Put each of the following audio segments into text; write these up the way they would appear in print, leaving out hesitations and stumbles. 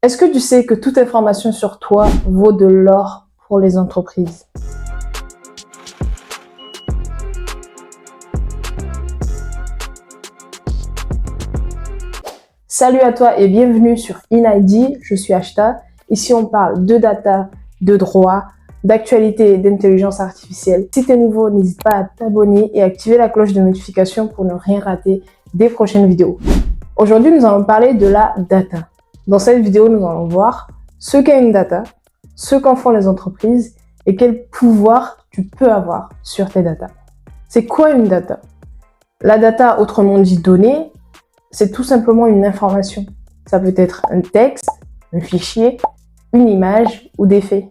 Est-ce que tu sais que toute information sur toi vaut de l'or pour les entreprises? Salut à toi et bienvenue sur InID, je suis Ashta. Ici on parle de data, de droit, d'actualité et d'intelligence artificielle. Si tu es nouveau, n'hésite pas à t'abonner et activer la cloche de notification pour ne rien rater des prochaines vidéos. Aujourd'hui, nous allons parler de la data. Dans cette vidéo, nous allons voir ce qu'est une data, ce qu'en font les entreprises et quel pouvoir tu peux avoir sur tes data. C'est quoi une data? La data, autrement dit données, c'est tout simplement une information. Ça peut être un texte, un fichier, une image ou des faits.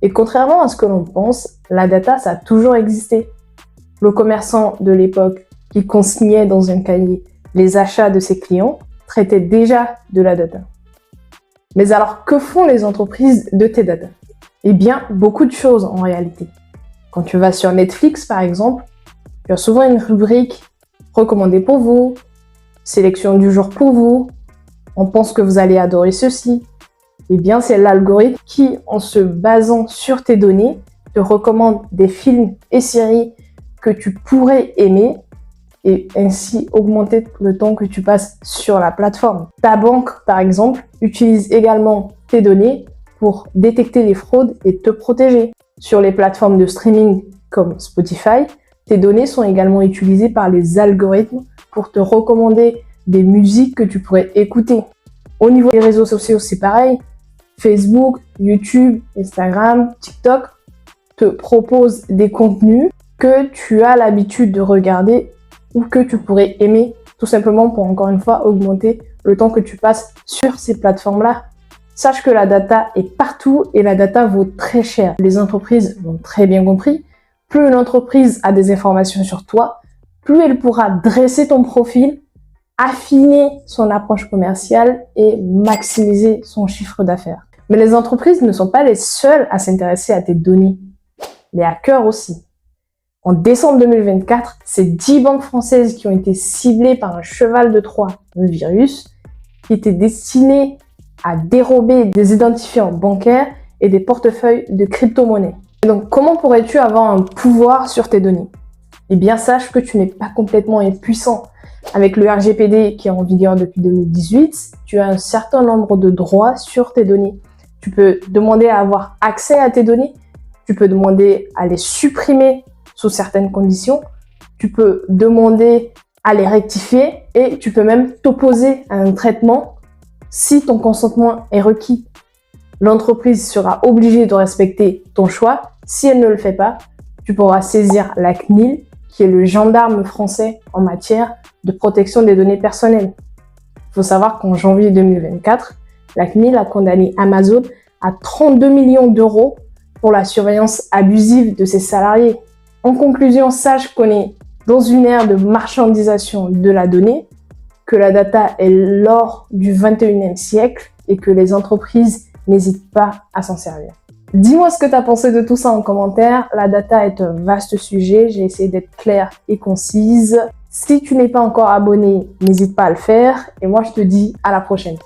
Et contrairement à ce que l'on pense, la data, ça a toujours existé. Le commerçant de l'époque qui consignait dans un cahier les achats de ses clients traitait déjà de la data. Mais alors, que font les entreprises de tes data? Eh bien, beaucoup de choses en réalité. Quand tu vas sur Netflix, par exemple, tu as souvent une rubrique « Recommandé pour vous »,« Sélection du jour pour vous »,« On pense que vous allez adorer ceci ». Eh bien, c'est l'algorithme qui, en se basant sur tes données, te recommande des films et séries que tu pourrais aimer et ainsi augmenter le temps que tu passes sur la plateforme. Ta banque, par exemple, utilise également tes données pour détecter les fraudes et te protéger. Sur les plateformes de streaming comme Spotify, tes données sont également utilisées par les algorithmes pour te recommander des musiques que tu pourrais écouter. Au niveau des réseaux sociaux, c'est pareil. Facebook, YouTube, Instagram, TikTok te proposent des contenus que tu as l'habitude de regarder ou que tu pourrais aimer, tout simplement pour, encore une fois, augmenter le temps que tu passes sur ces plateformes-là. Sache que la data est partout et la data vaut très cher. Les entreprises l'ont très bien compris. Plus une entreprise a des informations sur toi, plus elle pourra dresser ton profil, affiner son approche commerciale et maximiser son chiffre d'affaires. Mais les entreprises ne sont pas les seules à s'intéresser à tes données. Les hackers aussi. En décembre 2024, c'est 10 banques françaises qui ont été ciblées par un cheval de Troie, un virus, qui était destiné à dérober des identifiants bancaires et des portefeuilles de crypto-monnaies. Donc, comment pourrais-tu avoir un pouvoir sur tes données? Eh bien, sache que tu n'es pas complètement impuissant. Avec le RGPD qui est en vigueur depuis 2018, tu as un certain nombre de droits sur tes données. Tu peux demander à avoir accès à tes données, tu peux demander à les supprimer sous certaines conditions, tu peux demander à les rectifier et tu peux même t'opposer à un traitement si ton consentement est requis. L'entreprise sera obligée de respecter ton choix. Si elle ne le fait pas, tu pourras saisir la CNIL, qui est le gendarme français en matière de protection des données personnelles. Il faut savoir qu'en janvier 2024, la CNIL a condamné Amazon à 32 millions d'euros pour la surveillance abusive de ses salariés. En conclusion, sache qu'on est dans une ère de marchandisation de la donnée, que la data est l'or du 21e siècle et que les entreprises n'hésitent pas à s'en servir. Dis-moi ce que tu as pensé de tout ça en commentaire. La data est un vaste sujet, j'ai essayé d'être claire et concise. Si tu n'es pas encore abonné, n'hésite pas à le faire et moi je te dis à la prochaine.